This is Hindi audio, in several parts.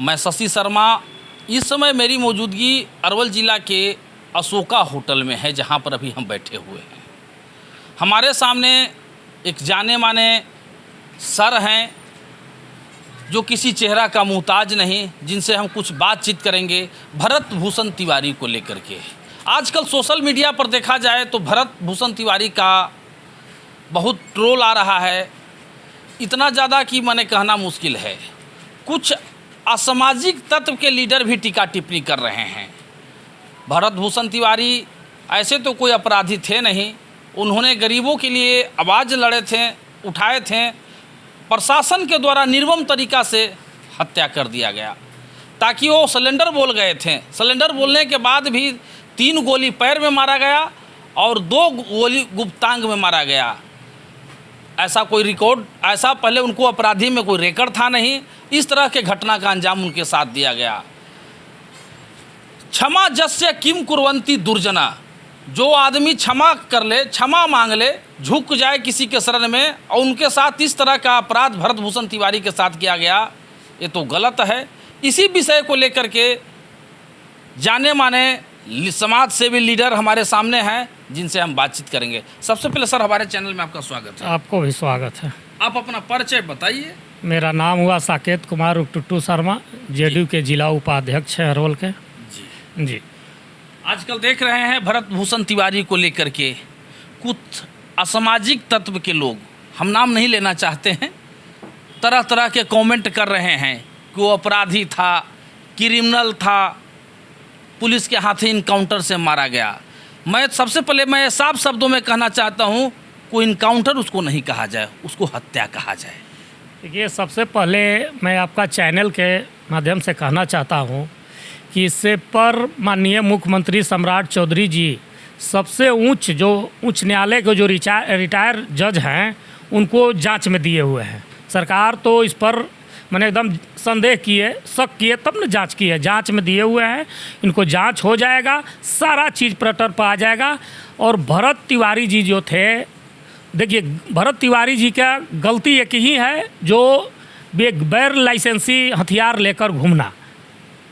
मैं शशि शर्मा। इस समय मेरी मौजूदगी अरवल ज़िला के अशोका होटल में है, जहां पर अभी हम बैठे हुए हैं। हमारे सामने एक जाने माने सर हैं जो किसी चेहरा का मुहताज नहीं, जिनसे हम कुछ बातचीत करेंगे भरत भूषण तिवारी को लेकर के। आजकल सोशल मीडिया पर देखा जाए तो भरत भूषण तिवारी का बहुत ट्रोल आ रहा है, इतना ज़्यादा कि मैंने कहना मुश्किल है। कुछ असामाजिक तत्व के लीडर भी टीका टिप्पणी कर रहे हैं। भरत भूषण तिवारी ऐसे तो कोई अपराधी थे नहीं, उन्होंने गरीबों के लिए आवाज़ उठाए थे। प्रशासन के द्वारा निर्मम तरीक़ा से हत्या कर दिया गया, ताकि वो सिलेंडर बोल गए थे। सिलेंडर बोलने के बाद भी 3 गोली पैर में मारा गया और 2 गोली गुप्तांग में मारा गया। ऐसा कोई रिकॉर्ड, ऐसा पहले उनको अपराधी में कोई रिकॉर्ड था नहीं। इस तरह के घटना का अंजाम उनके साथ दिया गया। क्षमा जस्य किम कुर्वन्ति दुर्जना, जो आदमी क्षमा कर ले, क्षमा मांग ले, झुक जाए किसी के शरण में, और उनके साथ इस तरह का अपराध भरत भूषण तिवारी के साथ किया गया, ये तो गलत है। इसी विषय को लेकर के जाने माने समाज सेवी लीडर हमारे सामने हैं, जिनसे हम बातचीत करेंगे। सबसे पहले सर, हमारे चैनल में आपका स्वागत है। आपको भी स्वागत है। आप अपना परिचय बताइए। मेरा नाम हुआ साकेत कुमार टुट्टू शर्मा, जेडीयू के जिला उपाध्यक्ष है अरवल के। जी आजकल देख रहे हैं भरत भूषण तिवारी को लेकर के कुछ असामाजिक तत्व के लोग, हम नाम नहीं लेना चाहते हैं, तरह तरह के कमेंट कर रहे हैं कि वो अपराधी था, क्रिमिनल था, पुलिस के हाथ इनकाउंटर से मारा गया। मैं सबसे पहले मैं साफ शब्दों में कहना चाहता हूँ, कोई इनकाउंटर उसको नहीं कहा जाए, उसको हत्या कहा जाए। देखिए, सबसे पहले मैं आपका चैनल के माध्यम से कहना चाहता हूँ कि इससे पर माननीय मुख्यमंत्री सम्राट चौधरी जी सबसे उच्च न्यायालय के जो रिटायर जज हैं, उनको जांच में दिए हुए हैं। सरकार तो इस पर मैंने एकदम संदेह किए, शक किए, तब न जांच की है। जांच में दिए हुए हैं, इनको जांच हो जाएगा, सारा चीज़ पलटर पर आ जाएगा। और भरत तिवारी जी जो थे, देखिए, भरत तिवारी जी का गलती एक ही है, जो गैर लाइसेंसी हथियार लेकर घूमना,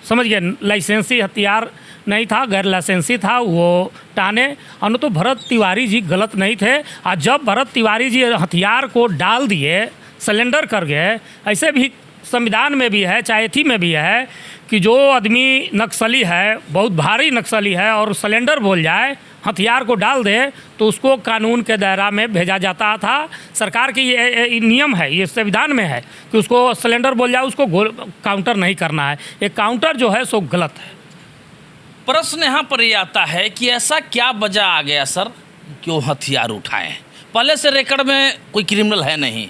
समझ गए। लाइसेंसी हथियार नहीं था, गैर लाइसेंसी था, वो टाने। और तो भरत तिवारी जी गलत नहीं थे। और जब भरत तिवारी जी हथियार को डाल दिए, सिलेंडर कर गए, ऐसे भी संविधान में भी है, चाहे एथी में भी है, कि जो आदमी नक्सली है, बहुत भारी नक्सली है, और सिलेंडर बोल जाए, हथियार को डाल दे, तो उसको कानून के दायरा में भेजा जाता था। सरकार की ये नियम है, ये संविधान में है कि उसको सिलेंडर बोल जाए, उसको काउंटर नहीं करना है। ये काउंटर जो है सो गलत है। प्रश्न यहाँ पर ये आता है कि ऐसा क्या वजह आ गया सर कि वो हथियार उठाएं? पहले से रिकॉर्ड में कोई क्रिमिनल है नहीं,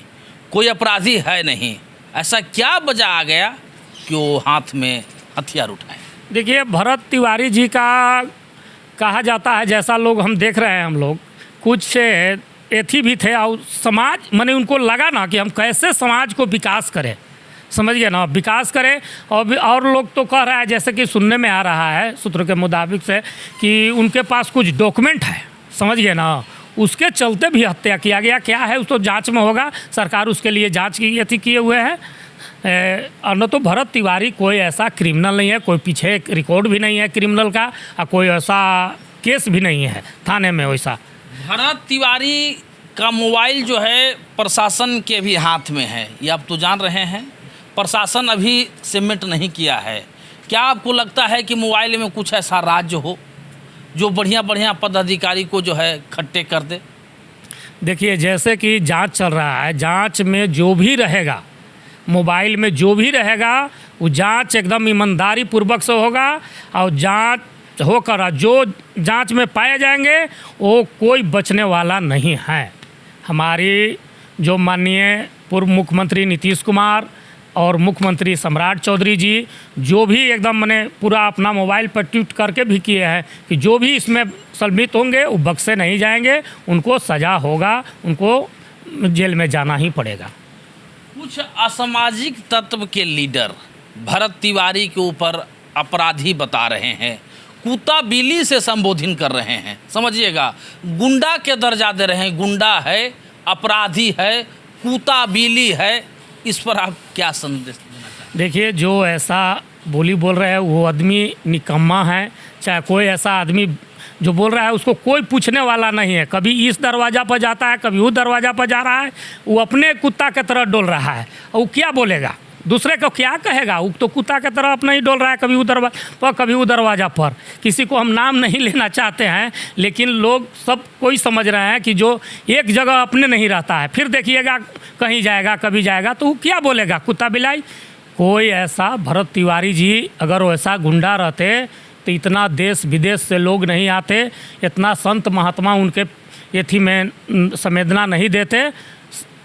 कोई अपराधी है नहीं, ऐसा क्या वजह आ गया कि वो हाथ में हथियार उठाएं? देखिए, भरत तिवारी जी का कहा जाता है, जैसा लोग हम देख रहे हैं, हम लोग कुछ एथी भी थे, और समाज मैंने उनको लगा ना कि हम कैसे समाज को विकास करें, समझ गए ना, विकास करें। और लोग तो कह रहा है, जैसे कि सुनने में आ रहा है सूत्र के मुताबिक से, कि उनके पास कुछ डॉक्यूमेंट है, समझ गए ना, उसके चलते भी हत्या किया गया। क्या है उस तो जांच में होगा, सरकार उसके लिए जांच की एथी किए हुए हैं। और न तो भरत तिवारी कोई ऐसा क्रिमिनल नहीं है, कोई पीछे रिकॉर्ड भी नहीं है क्रिमिनल का, और कोई ऐसा केस भी नहीं है थाने में वैसा। भरत तिवारी का मोबाइल जो है प्रशासन के भी हाथ में है, ये आप तो जान रहे हैं। प्रशासन अभी सबमिट नहीं किया है। क्या आपको लगता है कि मोबाइल में कुछ ऐसा राज हो जो बढ़िया बढ़िया पदाधिकारी को जो है खट्टे कर दे? देखिए, जैसे कि जांच चल रहा है, जांच में जो भी रहेगा, मोबाइल में जो भी रहेगा, वो जांच एकदम ईमानदारी पूर्वक से होगा, और जांच होकर जो जांच में पाए जाएंगे वो कोई बचने वाला नहीं है। हमारी जो माननीय पूर्व मुख्यमंत्री नीतीश कुमार और मुख्यमंत्री सम्राट चौधरी जी, जो भी एकदम मैंने पूरा अपना मोबाइल पर ट्वीट करके भी किए हैं कि जो भी इसमें सम्मिलित होंगे वो बख्शे नहीं जाएंगे, उनको सज़ा होगा, उनको जेल में जाना ही पड़ेगा। कुछ असामाजिक तत्व के लीडर भरत तिवारी के ऊपर अपराधी बता रहे हैं, कुत्ता बिल्ली से संबोधन कर रहे हैं, समझिएगा, गुंडा के दर्जा दे रहे हैं। गुंडा है, अपराधी है, कुत्ता बिल्ली है। इस पर आप क्या संदेश देना चाहते हैं? देखिए, जो ऐसा बोली बोल रहा है वो आदमी निकम्मा है। चाहे कोई ऐसा आदमी जो बोल रहा है उसको कोई पूछने वाला नहीं है। कभी इस दरवाज़ा पर जाता है, कभी उस दरवाज़ा पर जा रहा है, वो अपने कुत्ता की तरह डोल रहा है। और वो क्या बोलेगा, दूसरे को क्या कहेगा? वो तो कुत्ता की तरह अपना ही डोल रहा है, कभी उस दरवाजा पर कभी उस दरवाज़ा पर। किसी को हम नाम नहीं लेना चाहते हैं, लेकिन लोग सब कोई समझ रहे हैं कि जो एक जगह अपने नहीं रहता है, फिर देखिएगा कहीं जाएगा, कभी जाएगा, तो वो क्या बोलेगा? कुत्ता बिलाई। कोई ऐसा भरत तिवारी जी अगर वैसा गुंडा रहते तो इतना देश विदेश से लोग नहीं आते, इतना संत महात्मा उनके एथी में संवेदना नहीं देते।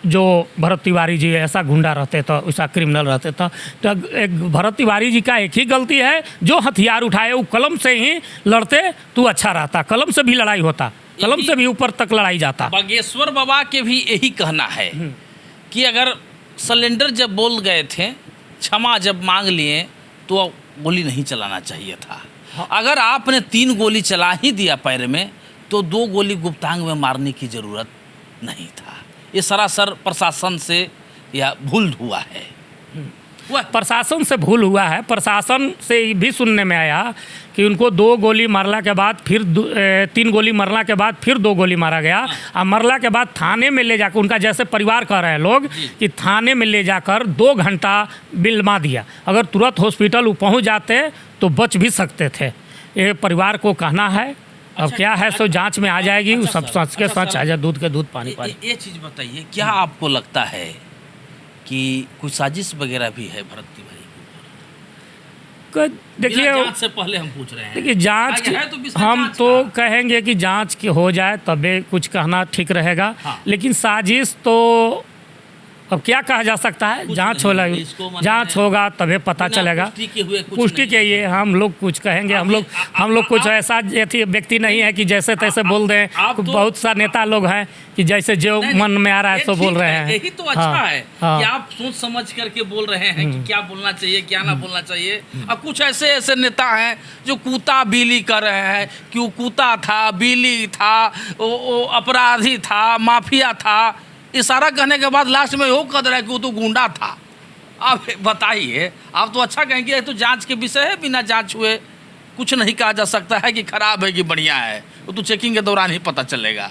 जो भरत तिवारी जी ऐसा गुंडा रहते तो, ऐसा क्रिमिनल रहते तो एक भरत तिवारी जी का एक ही गलती है, जो हथियार उठाए वो कलम से ही लड़ते तो अच्छा रहता। कलम से भी लड़ाई होता, कलम से भी ऊपर तक लड़ाई जाता। बागेश्वर बाबा के भी यही कहना है कि अगर सिलेंडर जब बोल गए थे, क्षमा जब मांग लिए, तो गोली नहीं चलाना चाहिए था। अगर आपने 3 गोली चला ही दिया पैर में, तो 2 गोली गुप्तांग में मारने की ज़रूरत नहीं था। ये सरासर प्रशासन से या भूल हुआ है। वह प्रशासन से भूल हुआ है। प्रशासन से भी सुनने में आया कि उनको 2 गोली मारला के बाद फिर 3 गोली मारला के बाद फिर 2 गोली मारा गया। और मरला के बाद थाने में ले जाकर, उनका जैसे परिवार कह रहे हैं लोग कि थाने में ले जाकर 2 घंटा बिलमा दिया। अगर तुरंत हॉस्पिटल वो पहुँच जाते तो बच भी सकते थे। ये परिवार को कहना है। अब क्या है सो जांच में आ जाएगी। वो सब सच के सच आ जाए, दूध के दूध पानी पानी। ये चीज़ बताइए, क्या आपको लगता है कि कोई साजिश वगैरह भी है भरत तिवारी के ऊपर? देखिए, जांच से पहले हम पूछ रहे हैं। देखिए, जांच हम तो कहेंगे कि जांच की हो जाए तबे कुछ कहना ठीक रहेगा। हाँ। लेकिन साजिश तो अब क्या कहा जा सकता है? जांच होला, जांच होगा तभी पता चलेगा। पुष्टि के ये हम लोग कुछ कहेंगे। हम लोग कुछ ऐसा व्यक्ति नहीं है कि जैसे तैसे बोल दें। बहुत सा नेता लोग हैं कि जैसे जो मन में आ रहा है सो बोल रहे हैं। यही तो अच्छा है कि आप सोच समझ करके बोल रहे हैं कि क्या बोलना चाहिए, क्या ना बोलना चाहिए। अब कुछ ऐसे नेता हैं जो कूता बिली कर रहे हैं कि वो कूता था, बिली था, वो अपराधी था, माफिया था। इशारा कहने के बाद लास्ट में वो कह रहा है कि वो तो गुंडा था। अब बताइए, आप तो अच्छा कहेंगे ये तो जांच के विषय है, बिना जांच हुए कुछ नहीं कहा जा सकता है कि खराब है कि बढ़िया है। वो तो चेकिंग के दौरान ही पता चलेगा।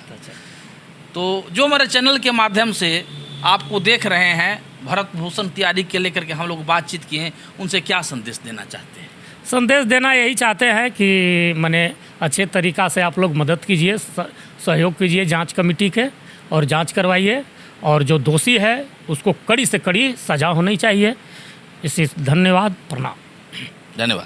तो जो मेरे चैनल के माध्यम से आपको देख रहे हैं, भरत भूषण तिवारी के लेकर के हम लोग बातचीत किए हैं, उनसे क्या संदेश देना चाहते हैं? संदेश देना यही चाहते हैं कि माने अच्छे तरीक़ा से आप लोग मदद कीजिए, सहयोग कीजिए जांच कमेटी के, और जांच करवाइए। और जो दोषी है उसको कड़ी से कड़ी सज़ा होनी चाहिए। इसी धन्यवाद, प्रणाम। धन्यवाद।